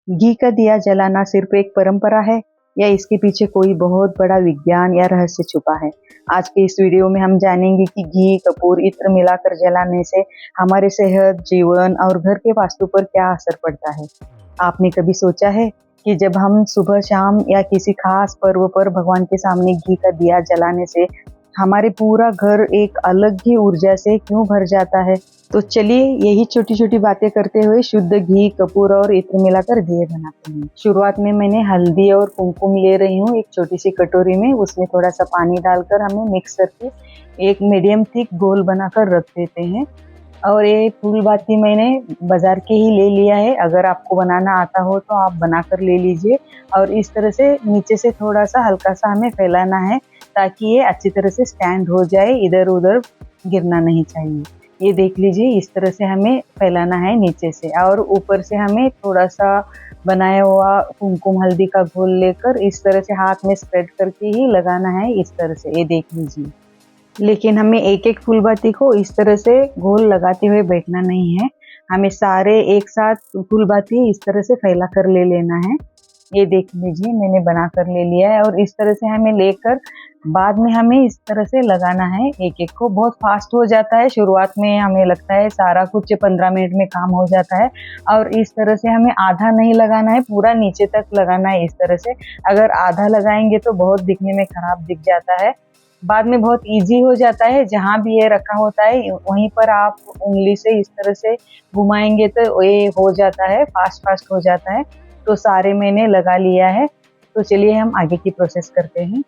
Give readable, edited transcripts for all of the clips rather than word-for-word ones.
घी का दिया जलाना सिर्फ एक परंपरा है या इसके पीछे कोई बहुत बड़ा विज्ञान या रहस्य छुपा है? आज के इस वीडियो में हम जानेंगे कि घी, कपूर, इत्र मिलाकर जलाने से हमारे सेहत, जीवन और घर के वास्तु पर क्या असर पड़ता है। आपने कभी सोचा है कि जब हम सुबह शाम या किसी खास पर्व पर भगवान के सामने घी का दिया जलाने से हमारे पूरा घर एक अलग ही ऊर्जा से क्यों भर जाता है? तो चलिए यही छोटी छोटी बातें करते हुए शुद्ध घी, कपूर और इत्र मिलाकर दिए बनाते हैं। शुरुआत में मैंने हल्दी और कुमकुम ले रही हूँ एक छोटी सी कटोरी में। उसमें थोड़ा सा पानी डालकर हमें मिक्स करके एक मीडियम थिक घोल बनाकर रख देते हैं। और ये फूल बाती मैंने बाजार के ही ले लिया है। अगर आपको बनाना आता हो तो आप बनाकर ले लीजिए। और इस तरह से नीचे से थोड़ा सा हल्का सा हमें फैलाना है ताकि ये अच्छी तरह से स्टैंड हो जाए, इधर उधर गिरना नहीं चाहिए। ये देख लीजिए, इस तरह से हमें फैलाना है नीचे से। और ऊपर से हमें थोड़ा सा बनाया हुआ कुमकुम हल्दी का घोल लेकर इस तरह से हाथ में स्प्रेड करके ही लगाना है, इस तरह से। ये देख लीजिए, लेकिन हमें एक एक फूलबाती को इस तरह से घोल लगाते हुए बैठना नहीं है। हमें सारे एक साथ फूलबाती इस तरह से फैला कर ले लेना है। ये देख लीजिए, मैंने बना कर ले लिया है। और इस तरह से हमें लेकर बाद में हमें इस तरह से लगाना है एक एक को। बहुत फास्ट हो जाता है शुरुआत में, हमें लगता है सारा कुछ 15 मिनट में काम हो जाता है। और इस तरह से हमें आधा नहीं लगाना है, पूरा नीचे तक लगाना है इस तरह से। अगर आधा लगाएंगे तो बहुत दिखने में खराब दिख जाता है। बाद में बहुत इजी हो जाता है, जहाँ भी ये रखा होता है वहीं पर आप उंगली से इस तरह से घुमाएंगे तो ये हो जाता है, फास्ट फास्ट हो जाता है। तो सारे मैंने लगा लिया है। तो चलिए हम आगे की प्रोसेस करते हैं।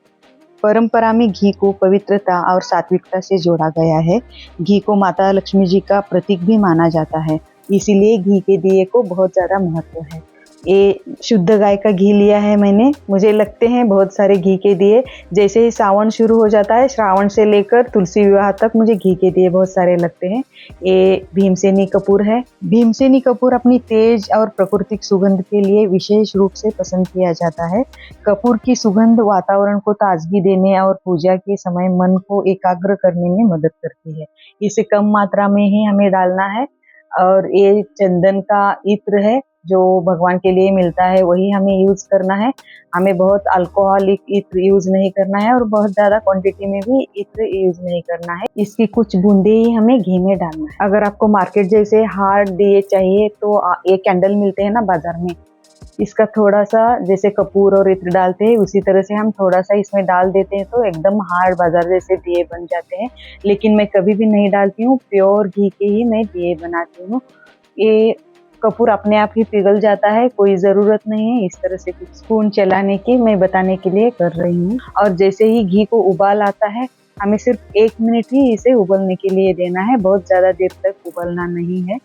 परंपरा में घी को पवित्रता और सात्विकता से जोड़ा गया है। घी को माता लक्ष्मी जी का प्रतीक भी माना जाता है, इसीलिए घी के दिए को बहुत ज़्यादा महत्व है। ये शुद्ध गाय का घी लिया है मैंने। मुझे लगते हैं बहुत सारे घी के दिए, जैसे ही सावन शुरू हो जाता है, श्रावण से लेकर तुलसी विवाह तक मुझे घी के दिए बहुत सारे लगते हैं। ये भीमसेनी कपूर है। भीमसेनी कपूर अपनी तेज और प्राकृतिक सुगंध के लिए विशेष रूप से पसंद किया जाता है। कपूर की सुगंध वातावरण को ताजगी देने और पूजा के समय मन को एकाग्र करने में मदद करती है। इसे कम मात्रा में ही हमें डालना है। और ये चंदन का इत्र है जो भगवान के लिए मिलता है, वही हमें यूज करना है। हमें बहुत अल्कोहलिक इत्र यूज नहीं करना है और बहुत ज्यादा क्वांटिटी में भी इत्र यूज नहीं करना है। इसकी कुछ बूंदे ही हमें घी में डालना है। अगर आपको मार्केट जैसे हार्ड दिए चाहिए तो ये कैंडल मिलते हैं ना बाजार में, इसका थोड़ा सा जैसे कपूर और इत्र डालते हैं उसी तरह से हम थोड़ा सा इसमें डाल देते हैं तो एकदम हार्ड बाजार जैसे दिए बन जाते हैं। लेकिन मैं कभी भी नहीं डालती हूँ, प्योर घी के ही मैं दिए बनाती हूँ। ये कपूर अपने आप ही पिघल जाता है, कोई ज़रूरत नहीं है इस तरह से कुछ स्पून चलाने की, मैं बताने के लिए कर रही हूँ। और जैसे ही घी को उबाल आता है, हमें सिर्फ 1 मिनट ही इसे उबलने के लिए देना है। बहुत ज़्यादा देर तक उबलना नहीं है,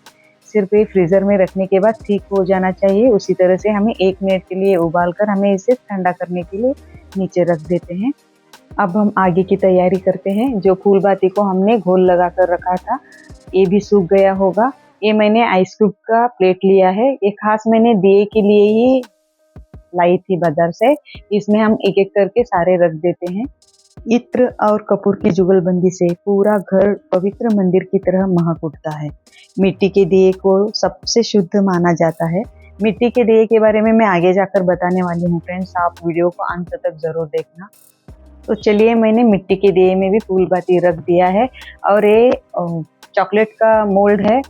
सिर्फ ये फ्रीज़र में रखने के बाद ठीक हो जाना चाहिए। उसी तरह से हमें 1 मिनट के लिए उबाल कर हमें इसे ठंडा करने के लिए नीचे रख देते हैं। अब हम आगे की तैयारी करते हैं। जो फूलबाती को हमने घोल लगा कर रखा था, ये भी सूख गया होगा। ये मैंने आइस क्यूब का प्लेट लिया है, ये खास मैंने दिए के लिए ही लाई थी बाजार से। इसमें हम एक एक करके सारे रख देते हैं। इत्र और कपूर की जुगलबंदी से पूरा घर पवित्र मंदिर की तरह महक उठता है। मिट्टी के दिए को सबसे शुद्ध माना जाता है। मिट्टी के दिए के बारे में मैं आगे जाकर बताने वाली हूँ फ्रेंड्स, आप वीडियो को अंत तक जरूर देखना। तो चलिए, मैंने मिट्टी के दिए में भी फूलबाती रख दिया है। और ये चॉकलेट का मोल्ड है,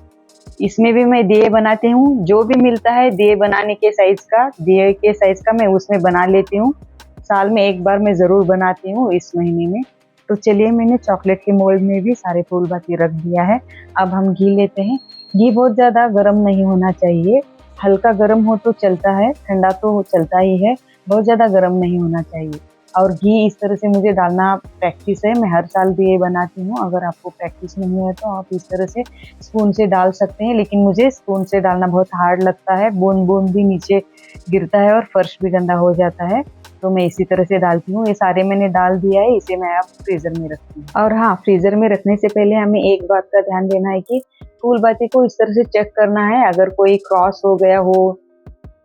इसमें भी मैं दिए बनाती हूँ। जो भी मिलता है दिए बनाने के साइज का, दिए के साइज का मैं उसमें बना लेती हूँ। साल में एक बार मैं ज़रूर बनाती हूँ इस महीने में। तो चलिए, मैंने चॉकलेट के मोल्ड में भी सारे फूलबाती रख दिया है। अब हम घी लेते हैं। घी बहुत ज़्यादा गर्म नहीं होना चाहिए, हल्का गर्म हो तो चलता है, ठंडा तो चलता ही है, बहुत ज़्यादा गर्म नहीं होना चाहिए। और घी इस तरह से मुझे डालना प्रैक्टिस है, मैं हर साल दिए बनाती हूँ। अगर आपको प्रैक्टिस नहीं है तो आप इस तरह से स्पून से डाल सकते हैं, लेकिन मुझे स्पून से डालना बहुत हार्ड लगता है। बूंद बूंद भी नीचे गिरता है और फर्श भी गंदा हो जाता है, तो मैं इसी तरह से डालती हूँ। ये सारे मैंने डाल दिया है, इसे मैं अब फ्रीज़र में रखती हूँ। और हाँ, फ्रीज़र में रखने से पहले हमें एक बात का ध्यान देना है कि फूलबाती को इस तरह से चेक करना है। अगर कोई क्रॉस हो गया हो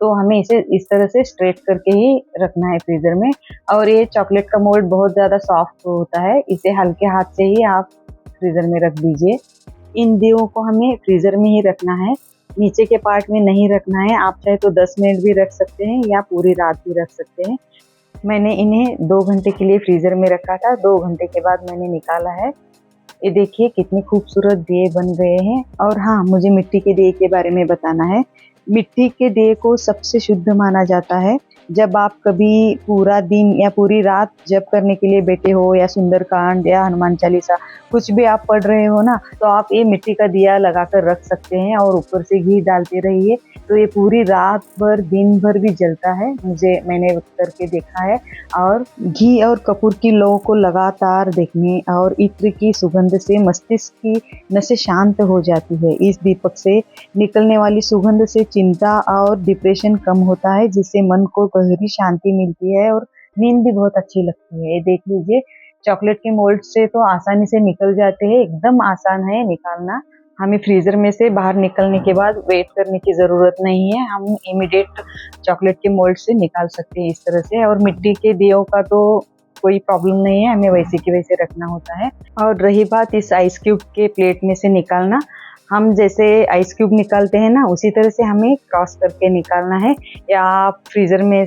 तो हमें इसे इस तरह से स्ट्रेट करके ही रखना है फ्रीज़र में। और ये चॉकलेट का मोल्ड बहुत ज़्यादा सॉफ्ट होता है, इसे हल्के हाथ से ही आप फ्रीज़र में रख दीजिए। इन दियों को हमें फ्रीज़र में ही रखना है। नीचे के पार्ट में नहीं रखना है। आप चाहे तो 10 मिनट भी रख सकते हैं या पूरी रात भी रख सकते हैं। मैंने इन्हें 2 घंटे के लिए फ्रीज़र में रखा था। 2 घंटे के बाद मैंने निकाला है। ये देखिए कितने खूबसूरत दिए बन गए हैं। और हाँ, मुझे मिट्टी के दिए के बारे में बताना है। मिट्टी के दिए को सबसे शुद्ध माना जाता है। जब आप कभी पूरा दिन या पूरी रात जप करने के लिए बैठे हो या सुंदरकांड या हनुमान चालीसा कुछ भी आप पढ़ रहे हो ना, तो आप ये मिट्टी का दिया लगाकर रख सकते हैं और ऊपर से घी डालते रहिए, तो ये पूरी रात भर दिन भर भी जलता है। मैंने करके देखा है। और घी और कपूर की लौ को लगातार देखने और इत्र की सुगंध से मस्तिष्क की नसें शांत हो जाती है। इस दीपक से निकलने वाली सुगंध से चिंता और डिप्रेशन कम होता है, जिससे मन को गहरी शांति मिलती है और नींद भी बहुत अच्छी लगती है। ये देख लीजिए, चॉकलेट के मोल्ड से तो आसानी से निकल जाते हैं, एकदम आसान है निकालना। हमें फ्रीजर में से बाहर निकलने के बाद वेट करने की ज़रूरत नहीं है, हम इमीडिएट चॉकलेट के मोल्ड से निकाल सकते हैं इस तरह से। और मिट्टी के दियों का तो कोई प्रॉब्लम नहीं है, हमें वैसे की वैसे रखना होता है। और रही बात इस आइस क्यूब के प्लेट में से निकालना, हम जैसे आइस क्यूब निकालते हैं ना, उसी तरह से हमें क्रॉस करके निकालना है। या आप फ्रीज़र में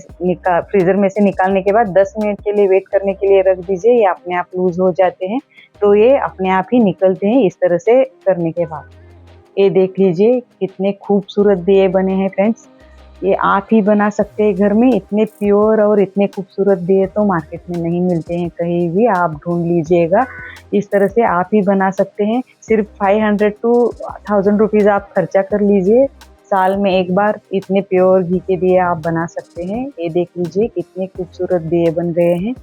से निकालने के बाद 10 मिनट के लिए वेट करने के लिए रख दीजिए, ये अपने आप लूज़ हो जाते हैं, तो ये अपने आप ही निकलते हैं इस तरह से करने के बाद। ये देख लीजिए कितने खूबसूरत दिए बने हैं फ्रेंड्स। ये आप ही बना सकते हैं घर में। इतने प्योर और इतने खूबसूरत दिए तो मार्केट में नहीं मिलते हैं कहीं भी, आप ढूंढ लीजिएगा। इस तरह से आप ही बना सकते हैं। सिर्फ 500 to 1000 रुपीज़ आप खर्चा कर लीजिए, साल में एक बार इतने प्योर घी के दिए आप बना सकते हैं। ये देख लीजिए कितने खूबसूरत दिए बन गए हैं।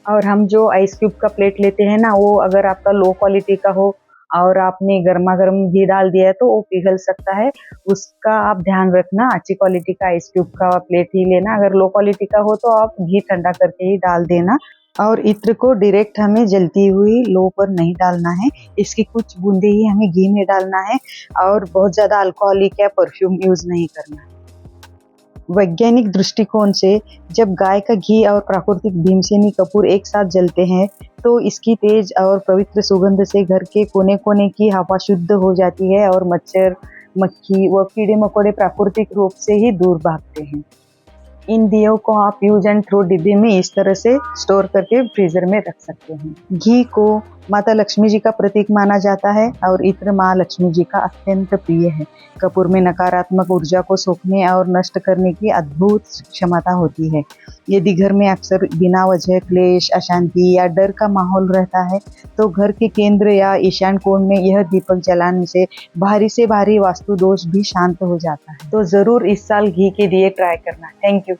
और हम जो आइस क्यूब का प्लेट लेते हैं ना, वो अगर आपका लो क्वालिटी का हो और आपने गर्मा गर्म घी डाल दिया है तो वो पिघल सकता है, उसका आप ध्यान रखना। अच्छी क्वालिटी का आइस क्यूब का प्लेट ही लेना। अगर लो क्वालिटी का हो तो आप घी ठंडा करके ही डाल देना। और इत्र को डायरेक्ट हमें जलती हुई लो पर नहीं डालना है, इसकी कुछ बूंदे ही हमें घी में डालना है। और बहुत ज़्यादा अल्कोहलिक या परफ्यूम यूज़ नहीं करना है। वैज्ञानिक दृष्टिकोण से जब गाय का घी और प्राकृतिक भीमसेनी कपूर एक साथ जलते हैं तो इसकी तेज और पवित्र सुगंध से घर के कोने कोने की हवा शुद्ध हो जाती है और मच्छर, मक्खी व कीड़े मकोड़े प्राकृतिक रूप से ही दूर भागते हैं। इन दियों को आप यूज एंड थ्रो डिब्बे में इस तरह से स्टोर करके फ्रीजर में रख सकते हैं। घी को माता लक्ष्मी जी का प्रतीक माना जाता है और इत्र माँ लक्ष्मी जी का अत्यंत प्रिय है। कपूर में नकारात्मक ऊर्जा को सोखने और नष्ट करने की अद्भुत क्षमता होती है। यदि घर में अक्सर बिना वजह क्लेश, अशांति या डर का माहौल रहता है तो घर के केंद्र या ईशान कोण में यह दीपक जलाने से भारी वास्तु दोष भी शांत हो जाता है। तो जरूर इस साल घी के दिए ट्राई करना। Thank you.